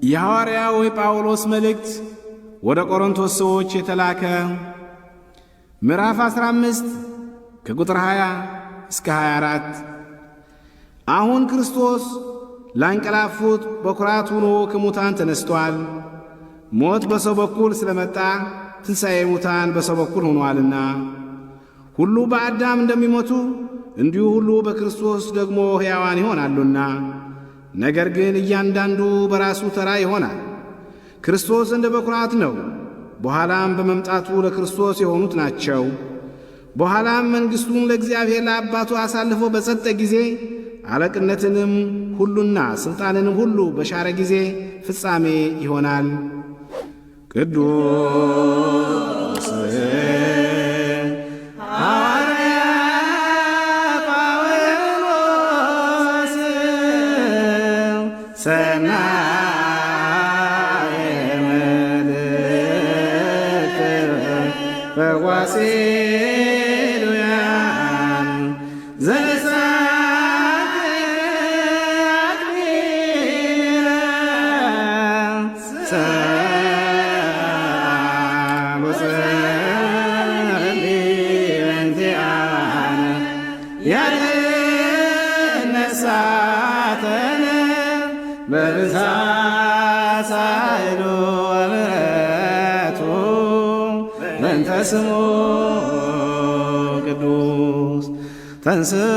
የሐዋርያው ጳውሎስ መልእክት ወደ ቆሮንቶስ ሰዎች የተላከ ምዕራፍ 15 ከቁጥር 20 እስከ 24። አሁን ክርስቶስ ላንቀላፉት በኩራት ሆኖ ከሙታን ተነስቷል። ሞት በሰው በኩል ስለመጣ ትንሣኤ ሙታን በሰው በኩል ሆኗልና፣ ሁሉ በአዳም እንደሚሞቱ እንዲሁ ሁሉ በክርስቶስ ደግሞ ሕያዋን ይሆናሉና፣ ነገር ግን እያንዳንዱ በራሱ ተራ ይሆናል። ክርስቶስ እንደ በኩራት ነው፣ በኋላም በመምጣቱ ለክርስቶስ የሆኑት ናቸው። በኋላም መንግሥቱን ለእግዚአብሔር ለአባቱ አሳልፎ በሰጠ ጊዜ አለቅነትንም ሁሉና ሥልጣንንም ሁሉ በሻረ ጊዜ ፍጻሜ ይሆናል። ቅዱስ ሐዋርያ ጳውሎስ ሰናየ መልእክት በዋሴሉያን ያነሳተነ በርሳሳይሎ ወምሕረቱ በእንተ ስሙ ቅዱስ ተንሥእ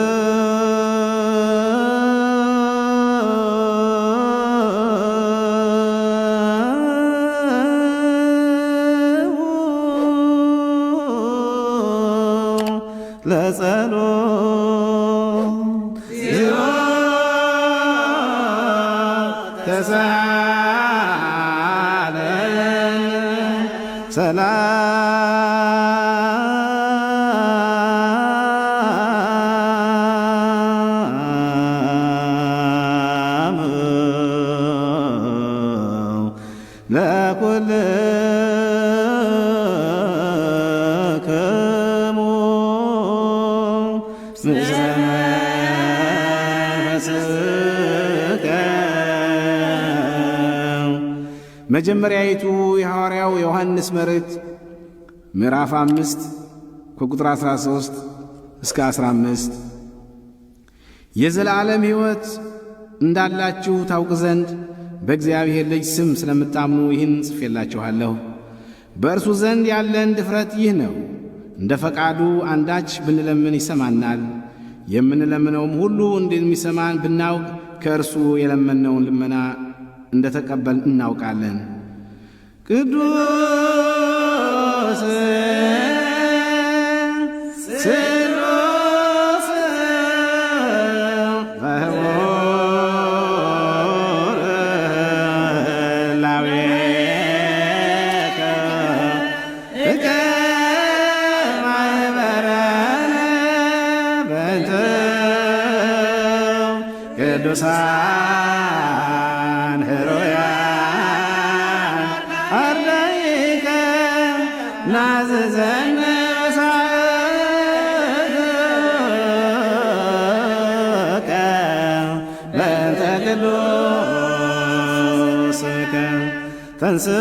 ለጸሎት ተሳለን ሰላም ለኵልክሙ መጀመሪያይቱ የሐዋርያው ዮሐንስ መልእክት ምዕራፍ 5 ከቁጥር 13 እስከ 15። የዘላለም ሕይወት እንዳላችሁ ታውቅ ዘንድ በእግዚአብሔር ልጅ ስም ስለምታምኑ ይህን ጽፌላችኋለሁ። በእርሱ ዘንድ ያለን ድፍረት ይህ ነው፣ እንደ ፈቃዱ አንዳች ብንለምን ይሰማናል። የምንለምነውም ሁሉ እንደሚሰማን ብናውቅ ከእርሱ የለመነውን ልመና እንደ ተቀበል እናውቃለን። ቅዱስ ስሉስ ፈውር ላዌከ እከ ማኅበረነ በእንተ ቅዱሳን ሕሩያን አርዳኢከ ናዝዘነ ሳእከ በእንተ ቅዱስከ ተንሥእ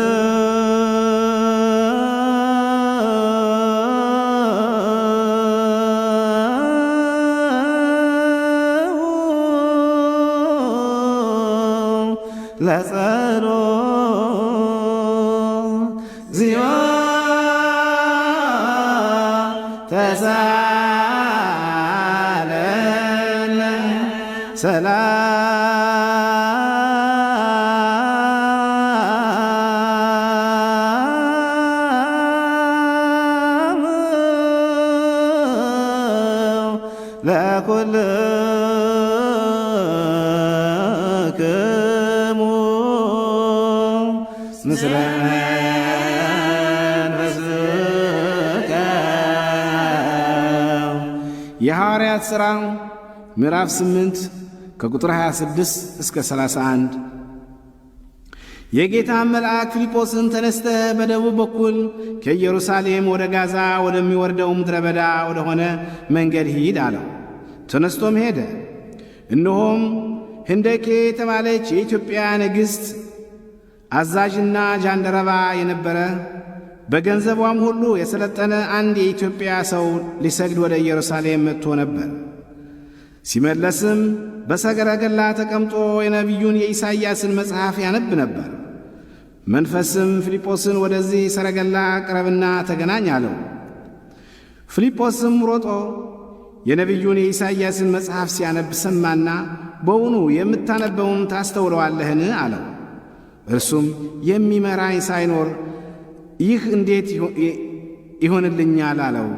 ለጸሎት እግዚኦ ተሳለን ሰላም ለኵልክሙ ምስለ መንፈስከ። የሐዋርያት ሥራ ምዕራፍ 8 ከቁጥር 26 እስከ 31። የጌታን መልአክ ፊልጶስን ተነስተህ በደቡብ በኩል ከኢየሩሳሌም ወደ ጋዛ ወደሚወርደው ምድረ በዳ ወደሆነ መንገድ ሂድ አለው። ተነስቶም ሄደ። እነሆም ህንደኬ የተባለች የኢትዮጵያ ንግሥት አዛዥና ጃንደረባ የነበረ በገንዘቧም ሁሉ የሰለጠነ አንድ የኢትዮጵያ ሰው ሊሰግድ ወደ ኢየሩሳሌም መጥቶ ነበር። ሲመለስም በሰረገላ ተቀምጦ የነቢዩን የኢሳይያስን መጽሐፍ ያነብ ነበር። መንፈስም ፊልጶስን ወደዚህ ሰረገላ ቅረብና ተገናኝ አለው። ፊልጶስም ሮጦ የነቢዩን የኢሳይያስን መጽሐፍ ሲያነብ ሰማና በውኑ የምታነበውን ታስተውለዋለህን? አለው። እርሱም የሚመራኝ ሳይኖር ይህ እንዴት ይሆንልኛል? አለው።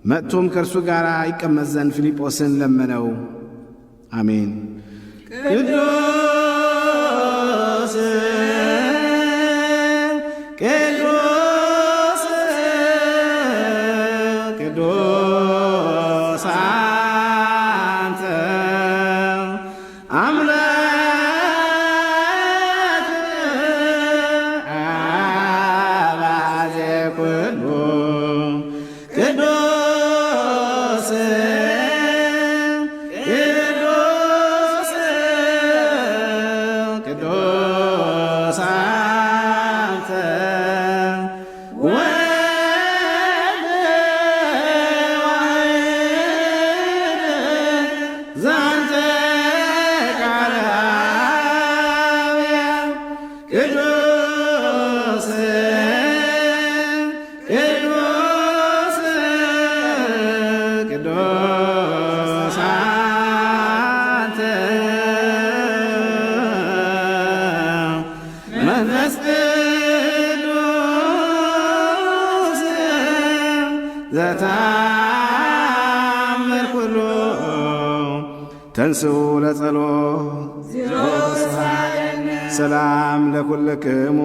መጥቶም ከእርሱ ጋር ይቀመጥ ዘንድ ፊልጶስን ለመነው። አሜን። ቅዱስ ቅዱስ ቅዱስ አንተ አምላክ አባዜ ኩሉ ቅዱስ ቅዱስ ቅዱስ አንተ ወልድ ዋሕድ ዘንተ ቃለ አብያም ቅዱስ ቅዱስ ቅዱስ አንተ መንፈስ ቅዱስ ዘተአምር ኩሉ ተንሥኡ ለጸሎት ሰላም ለኵልክሙ